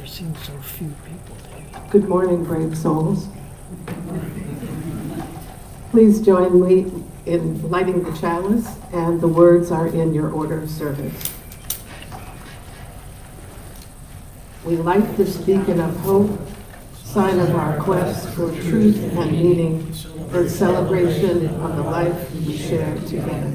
seen so few people today. Good morning, brave souls. Please join me in lighting the chalice, and the words are in your order of service. We light this beacon of hope, sign of our quest for truth and meaning, in celebration of the life we share together.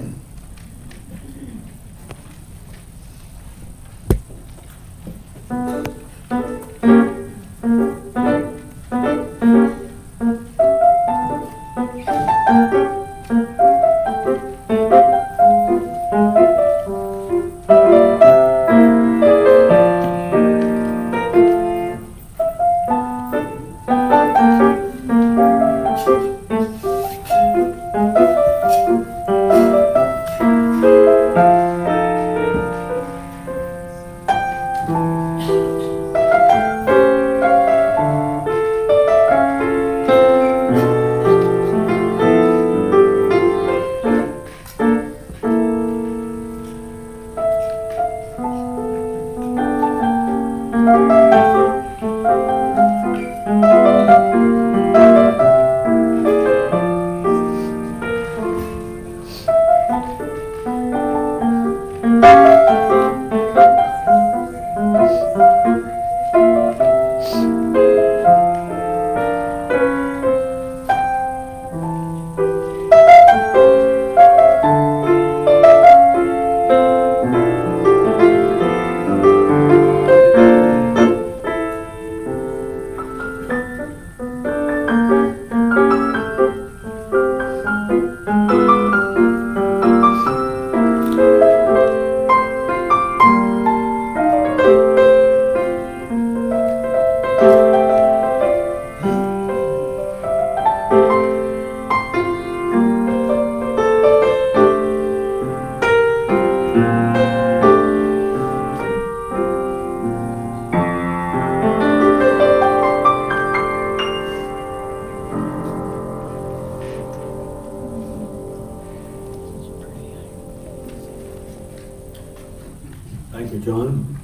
Thank you, John.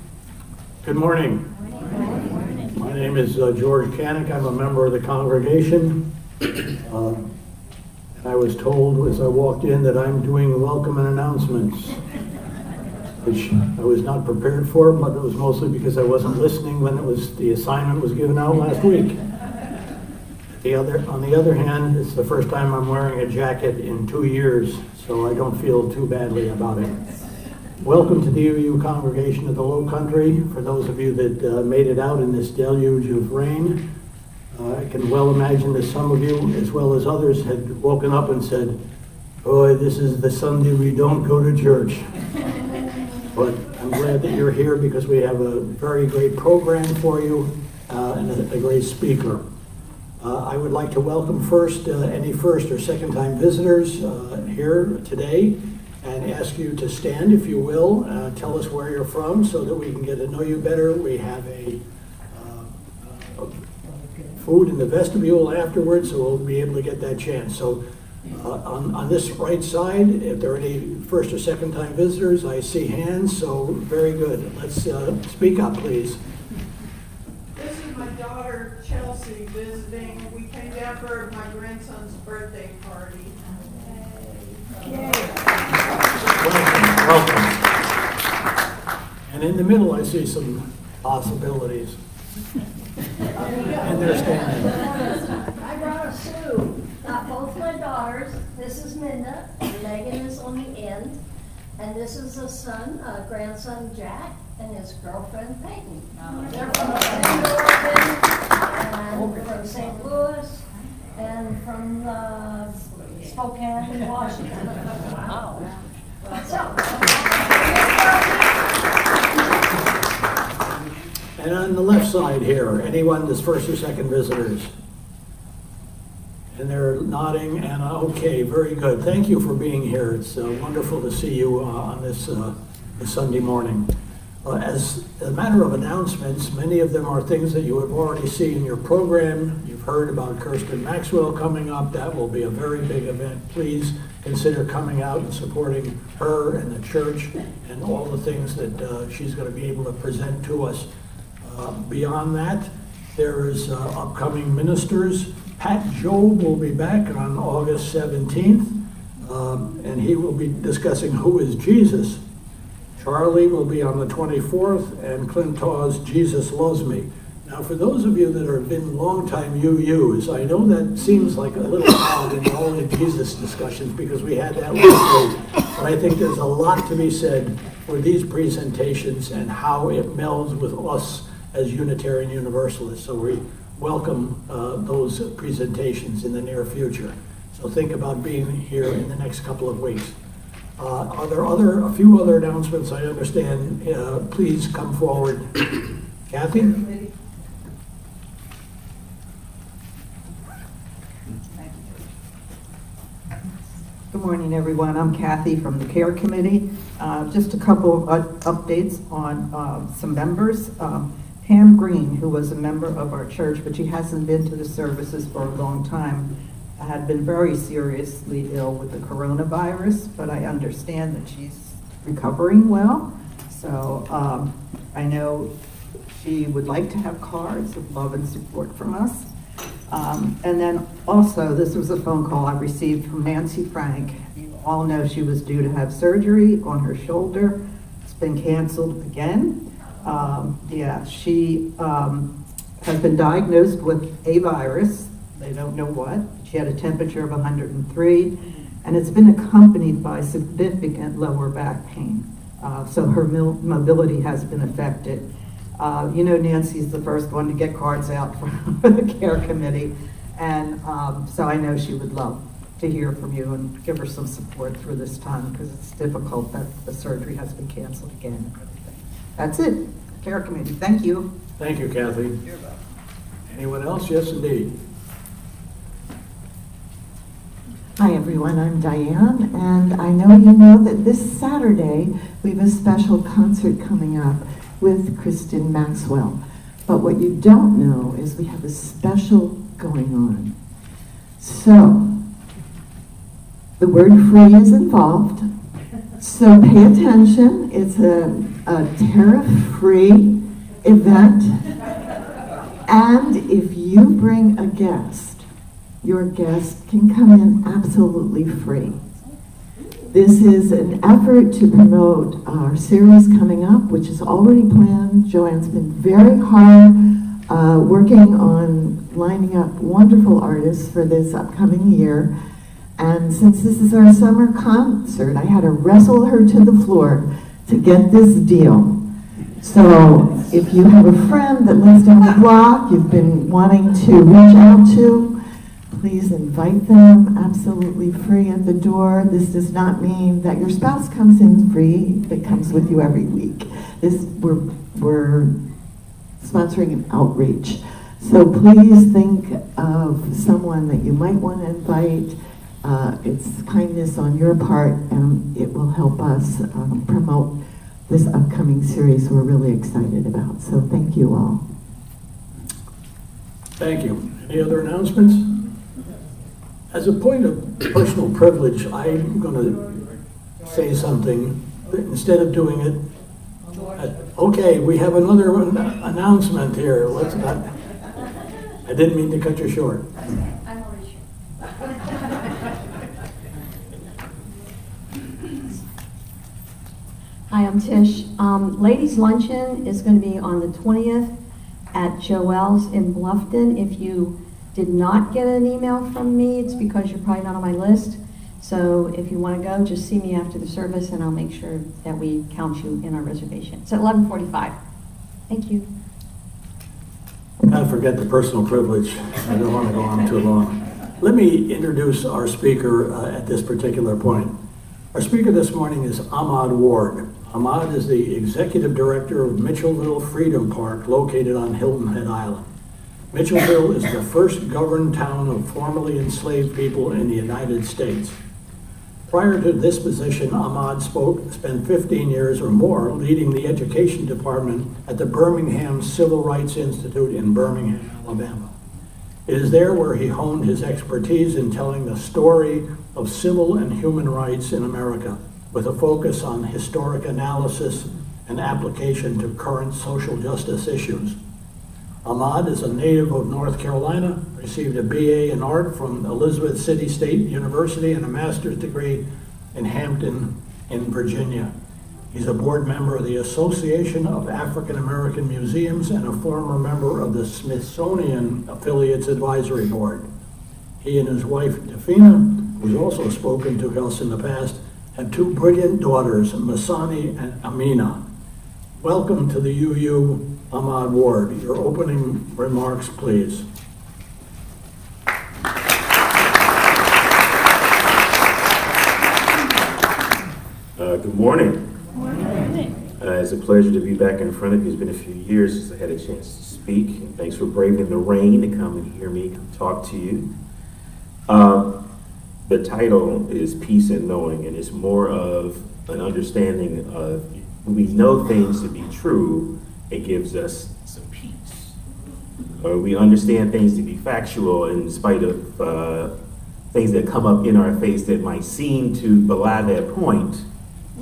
Good morning. My name is George Canick. I'm a member of the congregation. And I was told as I walked in that I'm doing welcome and announcements, which I was not prepared for, but it was mostly because I wasn't listening when the assignment was given out last week. On the other hand, it's the first time I'm wearing a jacket in 2 years, so I don't feel too badly about it. Welcome to the UU congregation of the Low Country. For those of you that made it out in this deluge of rain, I can well imagine that some of you, as well as others, had woken up and said, "Boy, this is the Sunday we don't go to church." But I'm glad that you're here because we have a very great program for you and a great speaker. I would like to welcome first any first or second time visitors here today, and ask you to stand, if you will. Tell us where you're from so that we can get to know you better. We have a food in the vestibule afterwards, so we'll be able to get that chance. So on this right side, if there are any first or second time visitors, I see hands, so very good. Let's speak up, please. This is my daughter Chelsea visiting. We came down for my grandson's birthday party. Yay. Welcome. And in the middle, I see some possibilities. And they're standing. I brought a suit. Got both my daughters. This is Minda, and Megan is on the end. And this is a son, grandson Jack, and his girlfriend Peyton. They're from and from St. Louis, and from Spokane, Washington. Wow. So. And on the left side here, anyone that's first or second visitors? And they're nodding, and okay, very good. Thank you for being here. It's wonderful to see you on this Sunday morning. As a matter of announcements, many of them are things that you have already seen in your program. You've heard about Kirsten Maxwell coming up. That will be a very big event. Please consider coming out and supporting her and the church and all the things that she's going to be able to present to us Beyond that, there is upcoming ministers. Pat Job will be back on August 17th, and he will be discussing who is Jesus. Charlie will be on the 24th, and Clint Taw's Jesus Loves Me. Now, for those of you that have been longtime UUs, I know that seems like a little odd in all the Jesus discussions because we had that last week, but I think there's a lot to be said for these presentations and how it melds with us as Unitarian Universalists. So we welcome those presentations in the near future. So think about being here in the next couple of weeks. Are there a few other announcements? I understand. Please come forward. Kathy? Good morning, everyone. I'm Kathy from the CARE Committee. Just a couple of updates on some members. Pam Green, who was a member of our church, but she hasn't been to the services for a long time, had been very seriously ill with the coronavirus, but I understand that she's recovering well. So I know she would like to have cards of love and support from us. And then also, this was a phone call I received from Nancy Frank. You all know she was due to have surgery on her shoulder. It's been canceled again. She has been diagnosed with a virus. They don't know what. She had a temperature of 103, and it's been accompanied by significant lower back pain. So her mobility has been affected. Nancy's the first one to get cards out for the CARE Committee, and so I know she would love to hear from you and give her some support through this time because it's difficult that the surgery has been canceled again. That's it. CARE Committee. Thank you. Thank you, Kathy. Anyone else? Yes, indeed. Hi everyone, I'm Diane, and I know you know that this Saturday we have a special concert coming up with Kristen Maxwell. But what you don't know is we have a special going on. So, the word free is involved, so pay attention. It's a tariff-free event, and if you bring a guest, your guest can come in absolutely free. This is an effort to promote our series coming up, which is already planned. Joanne's been very hard working on lining up wonderful artists for this upcoming year. And since this is our summer concert, I had to wrestle her to the floor to get this deal. So if you have a friend that lives down the block you've been wanting to reach out to, please invite them absolutely free at the door. This does not mean that your spouse comes in free. It comes with you every week. We're sponsoring an outreach. So please think of someone that you might want to invite. It's kindness on your part, and it will help us promote this upcoming series we're really excited about. So thank you all. Thank you. Any other announcements? As a point of personal privilege, I'm going to say something. Instead of doing it, okay, we have another announcement here. Let's not. I didn't mean to cut you short. I'm already sure. Hi, I'm Tish. Ladies Luncheon is going to be on the 20th at Joelle's in Bluffton. If you did not get an email from me, it's because you're probably not on my list. So if you want to go, just see me after the service and I'll make sure that we count you in our reservation. It's at 11:45. Thank you. I forget the personal privilege. I don't want to go on too long. Let me introduce our speaker at this particular point. Our speaker this morning is Ahmad Ward. Ahmad is the executive director of Mitchelville Freedom Park, located on Hilton Head Island. Mitchelville is the first governed town of formerly enslaved people in the United States. Prior to this position, Ahmad spent 15 years or more leading the education department at the Birmingham Civil Rights Institute in Birmingham, Alabama. It is there where he honed his expertise in telling the story of civil and human rights in America, with a focus on historic analysis and application to current social justice issues. Ahmad is a native of North Carolina, received a BA in art from Elizabeth City State University and a master's degree in Hampton in Virginia. He's a board member of the Association of African American Museums and a former member of the Smithsonian Affiliates Advisory Board. He and his wife, Defina, who's also spoken to us in the past, have two brilliant daughters, Masani and Amina. Welcome to the UU Ahmad Ward. Your opening remarks, please. Good morning. It's a pleasure to be back in front of you. It's been a few years since I had a chance to speak. And thanks for braving the rain to come and hear me talk to you. The title is Peace and Knowing, and it's more of an understanding of when we know things to be true, it gives us some peace. Or we understand things to be factual in spite of things that come up in our face that might seem to belie that point,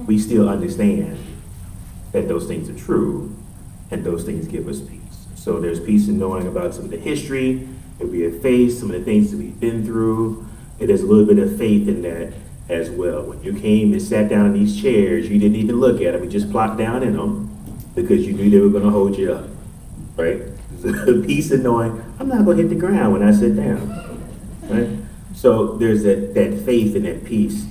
we still understand that those things are true and those things give us peace. So there's peace in knowing about some of the history that we have faced, some of the things that we've been through. There's a little bit of faith in that as well. When you came and sat down in these chairs, you didn't even look at them, you just plopped down in them because you knew they were gonna hold you up, right? Peace in knowing, I'm not gonna hit the ground when I sit down, right? So there's that faith and that peace.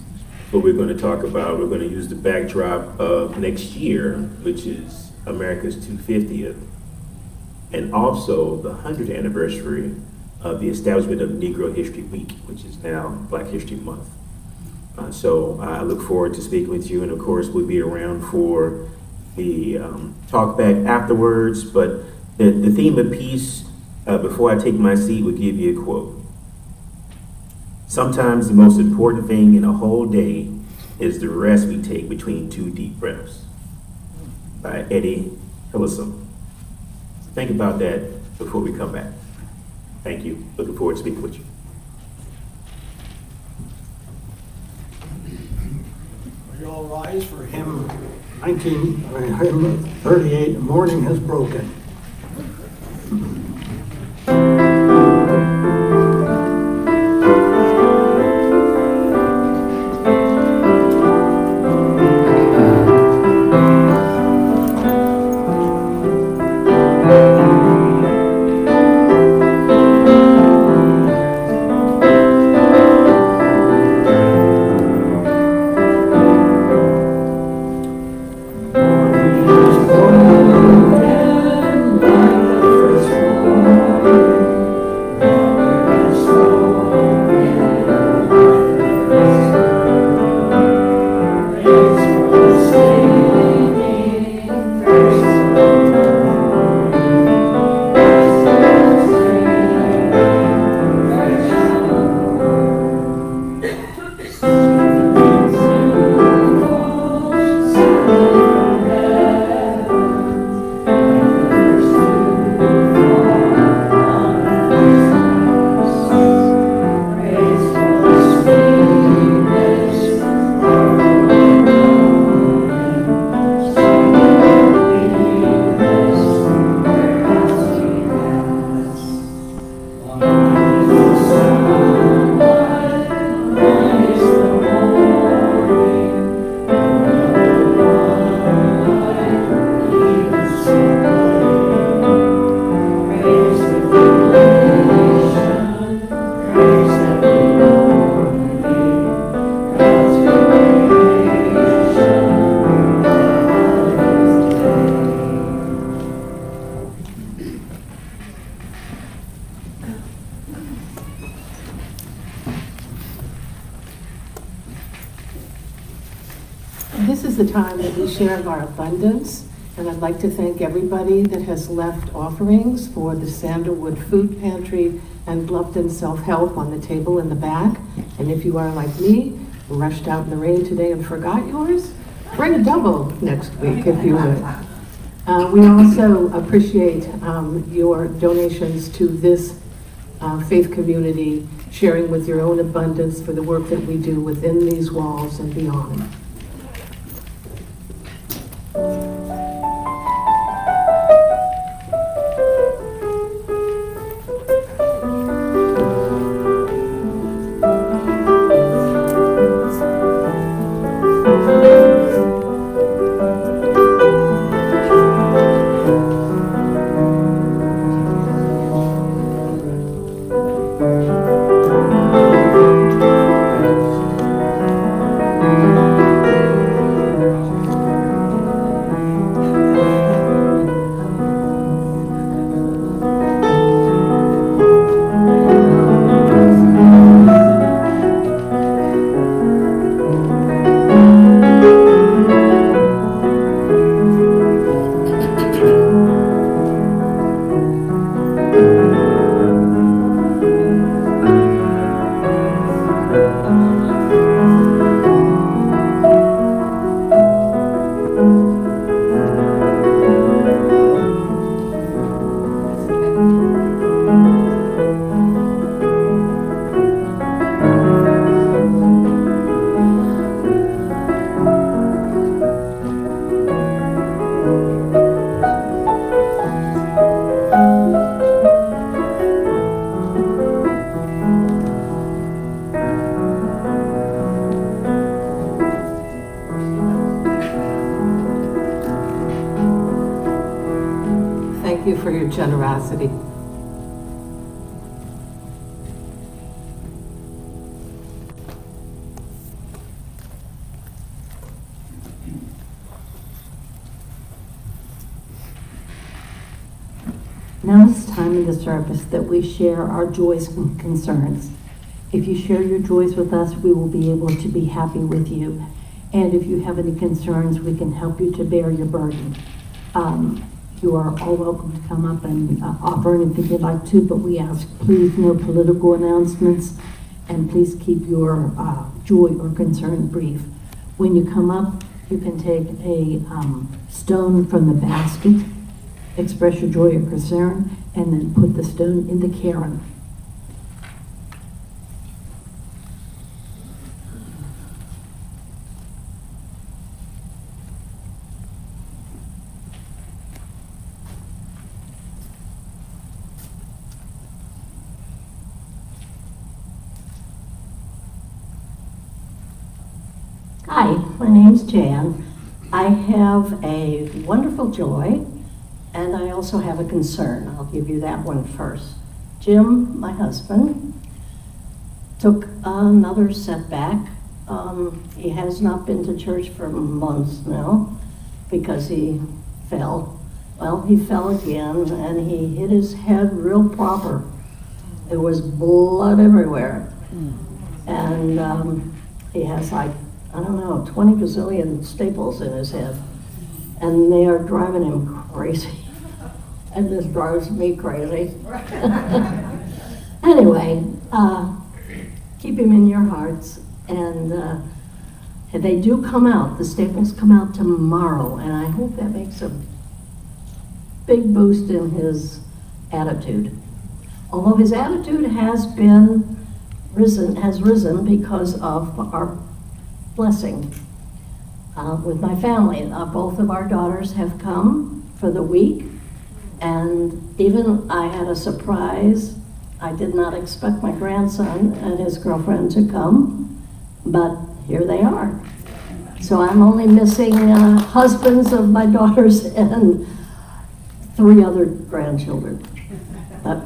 What we're going to talk about, we're going to use the backdrop of next year, which is America's 250th, and also the 100th anniversary of the establishment of Negro History Week, which is now Black History Month. So I look forward to speaking with you, and of course we'll be around for the talk back afterwards, but the theme of peace, before I take my seat, will give you a quote. Sometimes the most important thing in a whole day is the rest we take between two deep breaths, by Eddie Hillesum. Think about that before we come back. Thank you. Looking forward to speaking with you. Will you all rise for hymn 38, Morning Has Broken. This is the time that we share of our abundance, and I'd like to thank everybody that has left offerings for the Sandalwood Food Pantry and Bluffton Self-Help on the table in the back. And if you are like me, rushed out in the rain today and forgot yours, bring a double next week if you would. We also appreciate your donations to this faith community, sharing with your own abundance for the work that we do within these walls and beyond. your generosity. Now it's time in the service that we share our joys and concerns. If you share your joys with us, we will be able to be happy with you. And if you have any concerns, we can help you to bear your burden. You are all welcome to come up and offer anything you'd like to, but we ask, please, no political announcements, and please keep your joy or concern brief. When you come up, you can take a stone from the basket, express your joy or concern, and then put the stone in the cairn. Hi, my name's Jan. I have a wonderful joy, and I also have a concern. I'll give you that one first. Jim, my husband, took another setback. He has not been to church for months now because he fell. Well, he fell again, and he hit his head real proper. There was blood everywhere. And he has like, I don't know, 20 gazillion staples in his head. And they are driving him crazy. And this drives me crazy. Anyway, keep him in your hearts. And they do come out. The staples come out tomorrow. And I hope that makes a big boost in his attitude. Although his attitude has risen because of our blessing with my family. Both of our daughters have come for the week, and even I had a surprise. I did not expect my grandson and his girlfriend to come, but here they are. So I'm only missing husbands of my daughters and 3 other grandchildren. But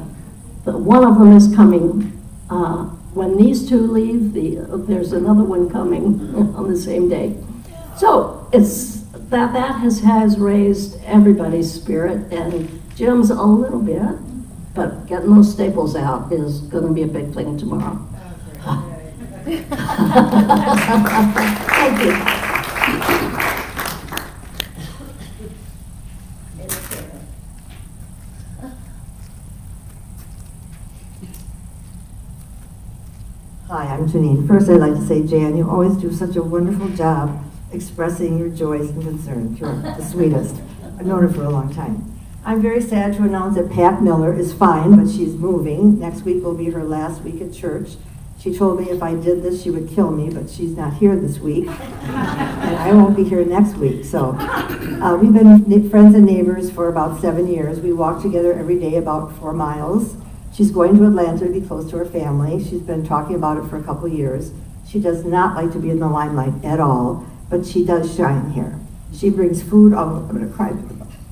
one of them is coming. When these 2 leave, there's another one coming on the same day. So it's that has raised everybody's spirit, and Jim's a little bit, but getting those staples out is going to be a big thing tomorrow. Thank you. Hi, I'm Janine. First, I'd like to say, Jan, you always do such a wonderful job expressing your joys and concerns. You're the sweetest. I've known her for a long time. I'm very sad to announce that Pat Miller is fine, but she's moving. Next week will be her last week at church. She told me if I did this, she would kill me, but she's not here this week. And I won't be here next week. So we've been friends and neighbors for about 7 years. We walk together every day about 4 miles. She's going to Atlanta to be close to her family. She's been talking about it for a couple years. She does not like to be in the limelight at all, but she does shine here. She brings food, I'm gonna cry.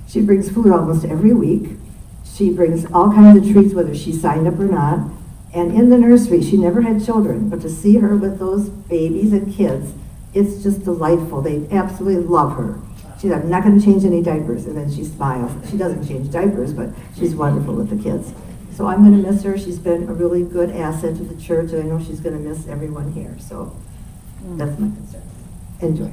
She brings food almost every week. She brings all kinds of treats, whether she signed up or not. And in the nursery, she never had children, but to see her with those babies and kids, it's just delightful. They absolutely love her. She's, I'm not gonna change any diapers, and then she smiles. She doesn't change diapers, but she's wonderful with the kids. So I'm going to miss her. She's been a really good asset to the church, and I know she's going to miss everyone here. So that's my concern. Enjoy.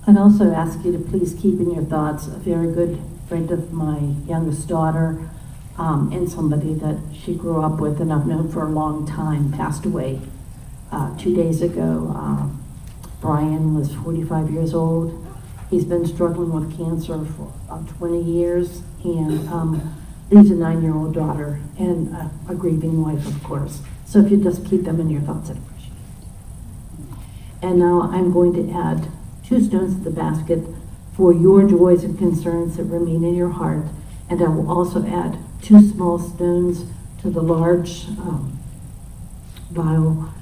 I'd also ask you to please keep in your thoughts a very good friend of my youngest daughter, and somebody that she grew up with and I've known for a long time, passed away 2 days ago. Brian was 45 years old. He's been struggling with cancer for about 20 years, and leaves a 9-year-old daughter and a grieving wife, of course. So if you just keep them in your thoughts, I'd appreciate it. And now I'm going to add 2 stones to the basket for your joys and concerns that remain in your heart, and I will also add 2 small stones to the large file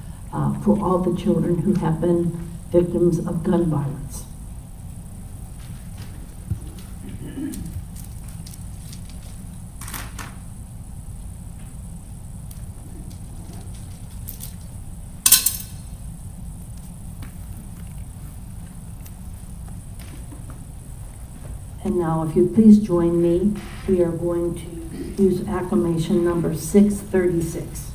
for all the children who have been victims of gun violence. And now, if you please join me, we are going to use acclamation number 636.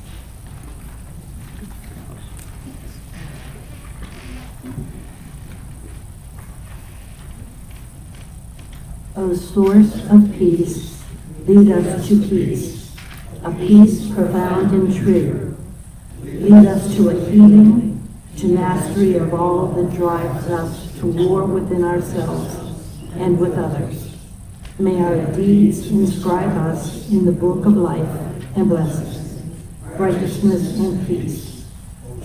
O source of peace, lead us to peace, a peace profound and true. Lead us to a healing, to mastery of all that drives us to war within ourselves and with others. May our deeds inscribe us in the book of life and bless us. Righteousness and peace.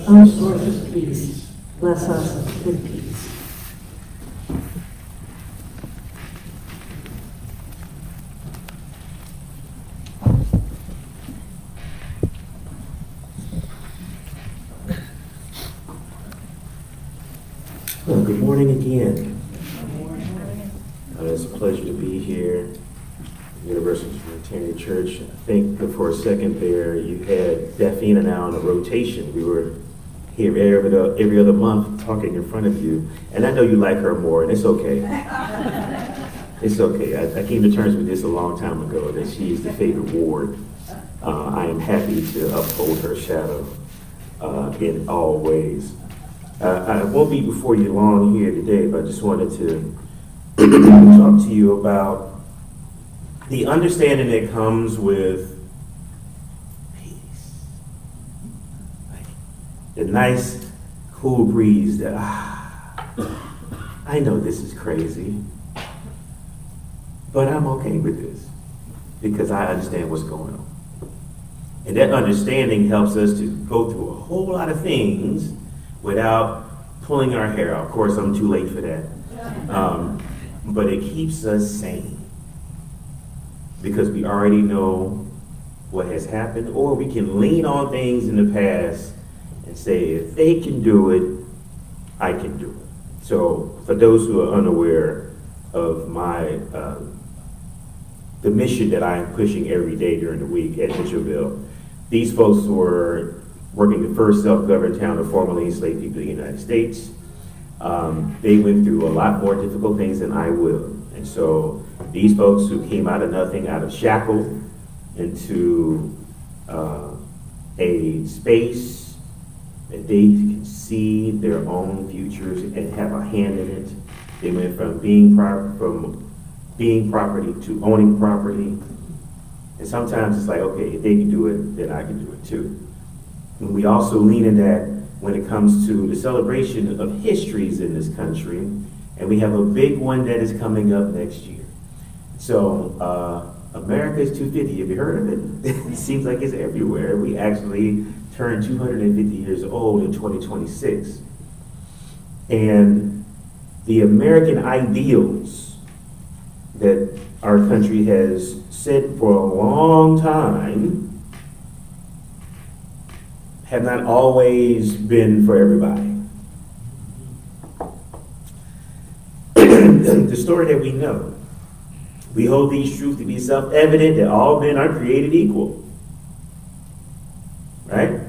O source of peace, bless us with peace. Well, good morning again. It's a pleasure to be here at Universal Trinitarian Church. I think that for a second there, you had Daphne and I on a rotation. We were here every other month talking in front of you. And I know you like her more, and it's okay. It's okay. I came to terms with this a long time ago, that she is the favorite ward. I am happy to uphold her shadow in all ways. I won't be before you long here today, but I just wanted to talk to you about the understanding that comes with peace. Like the nice, cool breeze that, I know this is crazy, but I'm okay with this because I understand what's going on. And that understanding helps us to go through a whole lot of things without pulling our hair out. Of course, I'm too late for that. But it keeps us sane because we already know what has happened, or we can lean on things in the past and say, if they can do it, I can do it. So for those who are unaware of my the mission that I am pushing every day during the week at Mitchelville, these folks were working the first self-governed town to formerly enslave people in the United States. They went through a lot more difficult things than I will. And so these folks who came out of nothing, out of shackle, into a space that they can see their own futures and have a hand in it. They went from being property to owning property. And sometimes it's like, okay, if they can do it, then I can do it too. And we also lean in that when it comes to the celebration of histories in this country, and we have a big one that is coming up next year. So America's 250, have you heard of it? It seems like it's everywhere. We actually turn 250 years old in 2026. And the American ideals that our country has set for a long time have not always been for everybody. The story that we know, we hold these truths to be self-evident that all men are created equal. Right?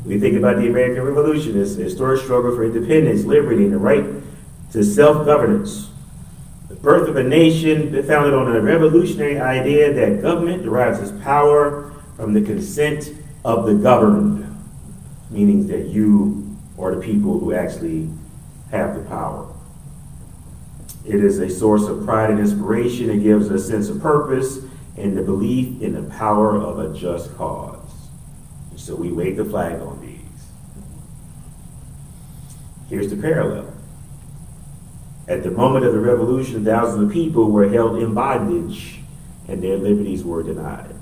We think about the American Revolution as a historic struggle for independence, liberty, and the right to self-governance. The birth of a nation founded on a revolutionary idea that government derives its power from the consent of the governed. Meaning that you are the people who actually have the power. It is a source of pride and inspiration. It gives a sense of purpose and the belief in the power of a just cause. So we wave the flag on these. Here's the parallel. At the moment of the revolution, thousands of people were held in bondage and their liberties were denied.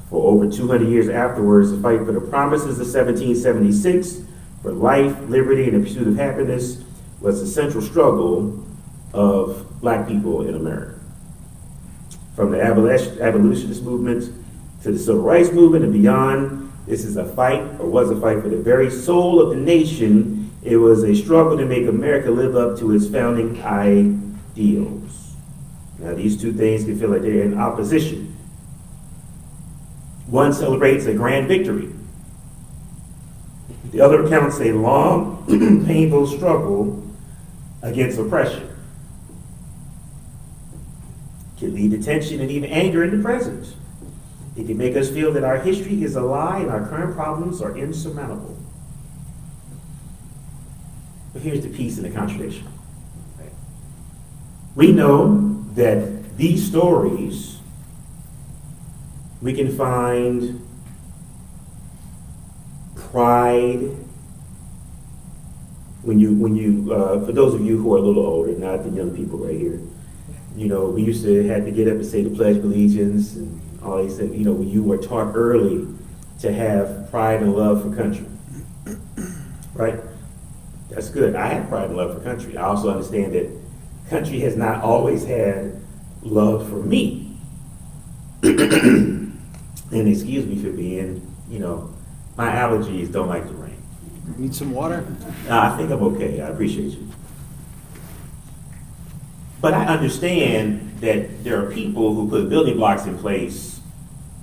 For over 200 years afterwards, the fight for the promises of 1776 for life, liberty, and the pursuit of happiness was the central struggle of black people in America. From the abolitionist movement to the civil rights movement and beyond, This is a fight, or was a fight, for the very soul of the nation. It was a struggle to make America live up to its founding ideals. Now, these two things can feel like they're in opposition. One celebrates a grand victory. The other recounts a long, painful struggle against oppression. It can lead to tension and even anger in the present. It can make us feel that our history is a lie and our current problems are insurmountable. But here's the piece in the contradiction. We know that these stories, we can find pride when you for those of you who are a little older, not the young people right here, you know, we used to have to get up and say the Pledge of Allegiance and all these things. You know, when you were taught early to have pride and love for country, right? That's good. I have pride and love for country. I also understand that country has not always had love for me. And excuse me for being, you know, my allergies don't like the rain. Need some water? I think I'm okay. I appreciate you. But I understand that there are people who put building blocks in place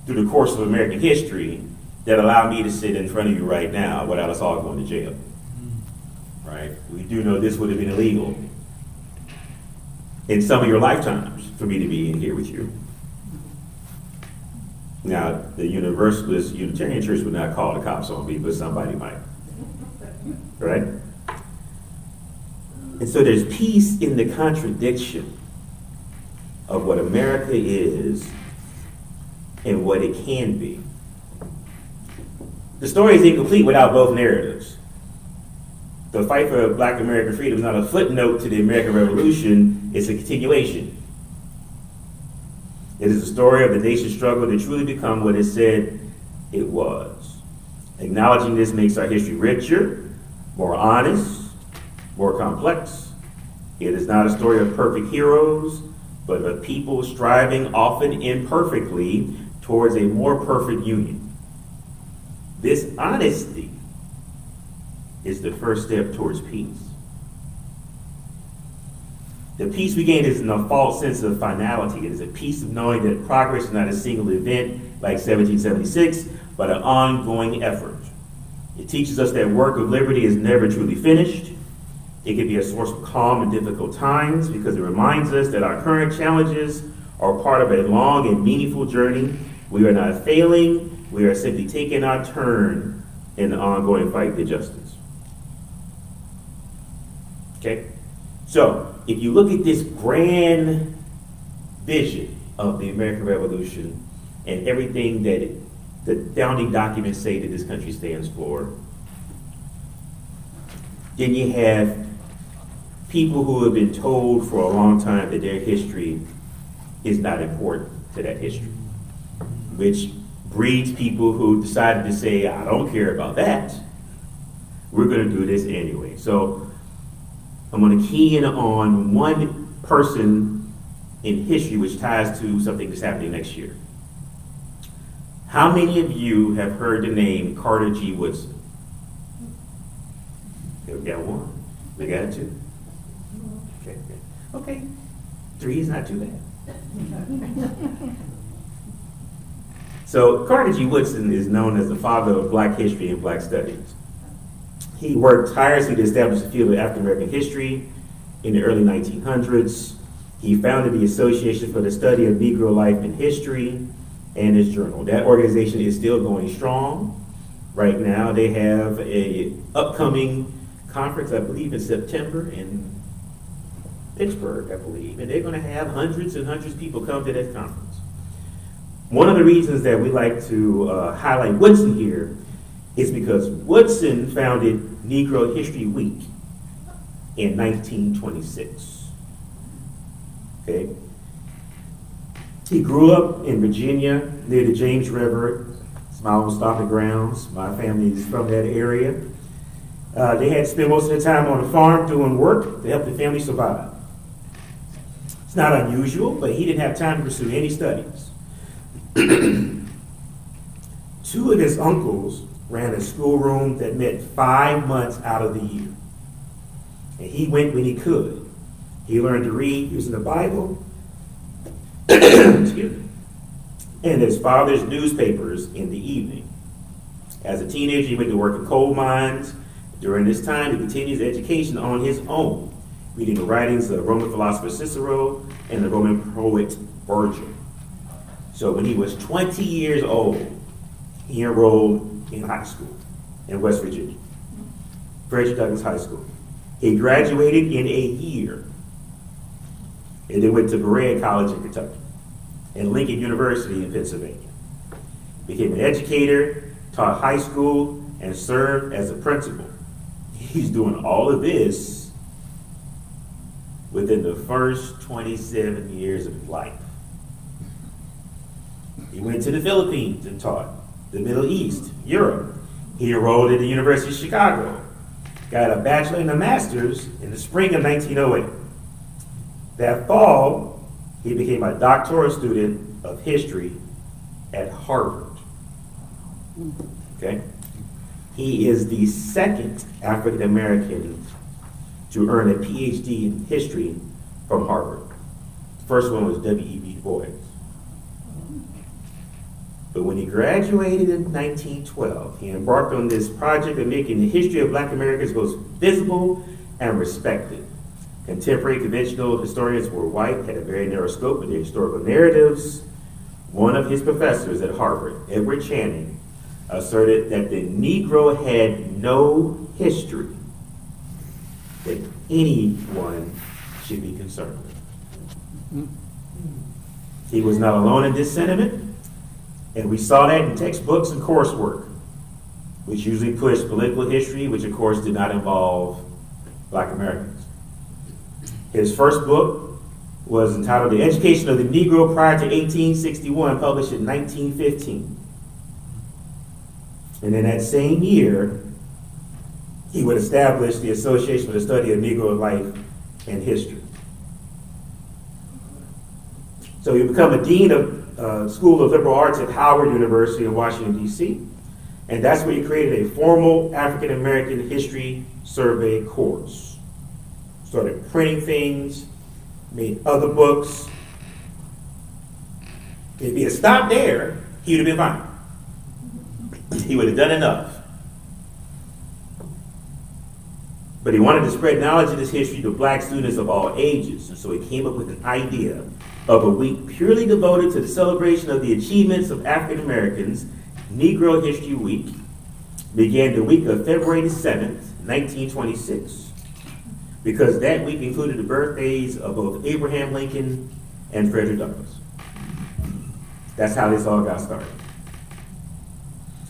through the course of American history that allow me to sit in front of you right now without us all going to jail. Right? We do know this would have been illegal in some of your lifetimes for me to be in here with you. Now, the Universalist Unitarian Church would not call the cops on me, but somebody might. Right? And so there's peace in the contradiction of what America is and what it can be. The story is incomplete without both narratives. The fight for Black American freedom is not a footnote to the American Revolution, it's a continuation. It is a story of the nation's struggle to truly become what it said it was. Acknowledging this makes our history richer, more honest, more complex. It is not a story of perfect heroes, but of people striving, often imperfectly, towards a more perfect union. This honesty is the first step towards peace. The peace we gain is in a false sense of finality. It is a peace of knowing that progress is not a single event like 1776, but an ongoing effort. It teaches us that work of liberty is never truly finished. It can be a source of calm in difficult times because it reminds us that our current challenges are part of a long and meaningful journey. We are not failing. We are simply taking our turn in the ongoing fight to justice. Okay? So, if you look at this grand vision of the American Revolution and everything that the founding documents say that this country stands for, then you have people who have been told for a long time that their history is not important to that history, which breeds people who decided to say, I don't care about that. We're going to do this anyway. So I'm going to key in on one person in history which ties to something that's happening next year. How many of you have heard the name Carter G. Woodson? Okay, we got one. We got two. Okay. 3 is not too bad. So Carter G. Woodson is known as the father of Black history and Black studies. He worked tirelessly to establish the field of African American history in the early 1900s. He founded the Association for the Study of Negro Life and History and his journal. That organization is still going strong. Right now they have an upcoming conference, I believe in September in Pittsburgh, I believe, and they're going to have hundreds and hundreds of people come to that conference. One of the reasons that we like to highlight Woodson here is because Woodson founded Negro History Week in 1926. Okay? He grew up in Virginia near the James River. It's my own stomping grounds. My family is from that area. They had to spend most of their time on the farm doing work to help the family survive. It's not unusual, but he didn't have time to pursue any studies. To Two of his uncles ran a schoolroom that met 5 months out of the year. And he went when he could. He learned to read using the Bible, excuse me, and his father's newspapers in the evening. As a teenager, he went to work in coal mines. During this time, he continued his education on his own, reading the writings of Roman philosopher Cicero and the Roman poet Virgil. So when he was 20 years old, he enrolled in high school in West Virginia, Frederick Douglass High School. He graduated in a year and then went to Berea College in Kentucky and Lincoln University in Pennsylvania. Became an educator, taught high school, and served as a principal. He's doing all of this within the first 27 years of his life. He went to the Philippines and taught, the Middle East, Europe. He enrolled at the University of Chicago, got a bachelor and a master's in the spring of 1908. That fall, he became a doctoral student of history at Harvard. Okay? He is the second African American to earn a PhD in history from Harvard. The first one was W.E.B. Du Bois. But when he graduated in 1912, he embarked on this project of making the history of Black Americans most visible and respected. Contemporary conventional historians were white, had a very narrow scope of their historical narratives. One of his professors at Harvard, Edward Channing, asserted that the Negro had no history that anyone should be concerned with. He was not alone in this sentiment. And we saw that in textbooks and coursework, which usually pushed political history, which of course did not involve Black Americans. His first book was entitled The Education of the Negro Prior to 1861, published in 1915. And in that same year, he would establish the Association for the Study of Negro Life and History. So he would become a dean of School of Liberal Arts at Howard University in Washington, D.C. And that's where he created a formal African American history survey course. Started printing things, made other books. If he had stopped there, he would have been fine. He would have done enough. But he wanted to spread knowledge of this history to Black students of all ages. And so he came up with an idea of a week purely devoted to the celebration of the achievements of African Americans. Negro History Week began the week of February the 7th, 1926, because that week included the birthdays of both Abraham Lincoln and Frederick Douglass. That's how this all got started.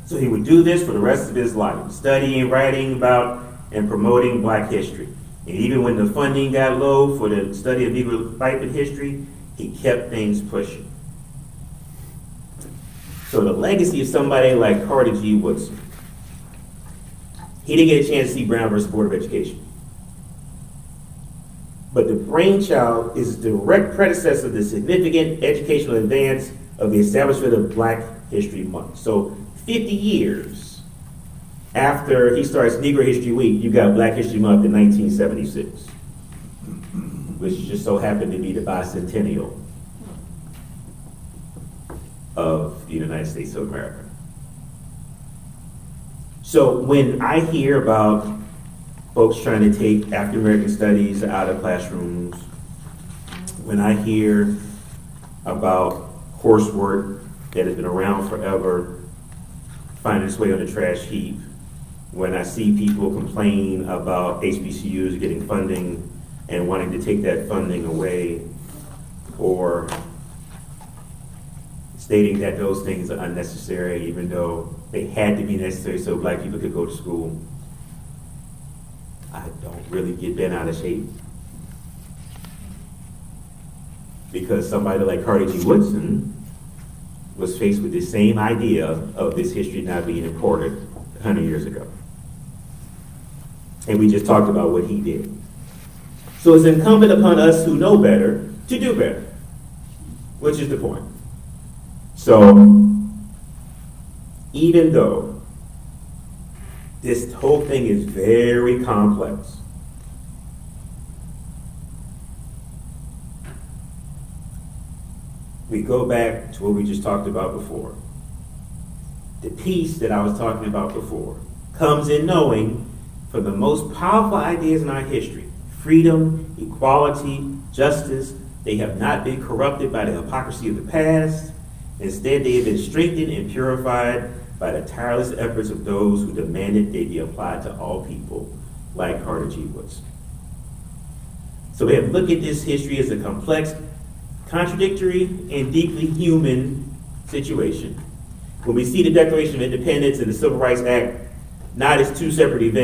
So he would do this for the rest of his life, studying, writing about, and promoting Black history. And even when the funding got low for the study of Negro life and history, he kept things pushing. So the legacy of somebody like Carter G. Woodson, he didn't get a chance to see Brown versus Board of Education. But the brainchild is the direct predecessor of the significant educational advance of the establishment of Black History Month. So 50 years after he starts Negro History Week, you got Black History Month in 1976. Which just so happened to be the bicentennial of the United States of America. So when I hear about folks trying to take African American studies out of classrooms, when I hear about coursework that has been around forever finding its way on the trash heap, when I see people complain about HBCUs getting funding and wanting to take that funding away, or stating that those things are unnecessary even though they had to be necessary so Black people could go to school, I don't really get bent out of shape. Because somebody like Carter G. Woodson was faced with the same idea of this history not being imported 100 years ago. And we just talked about what he did. So it's incumbent upon us who know better to do better, which is the point. So even though this whole thing is very complex, we go back to what we just talked about before. The peace that I was talking about before comes in knowing for the most powerful ideas in our history, freedom, equality, justice, they have not been corrupted by the hypocrisy of the past. Instead, they have been strengthened and purified by the tireless efforts of those who demanded they be applied to all people, like Carter G. Woodson. So we have to look at this history as a complex, contradictory, and deeply human situation. When we see the Declaration of Independence and the Civil Rights Act not as two separate events,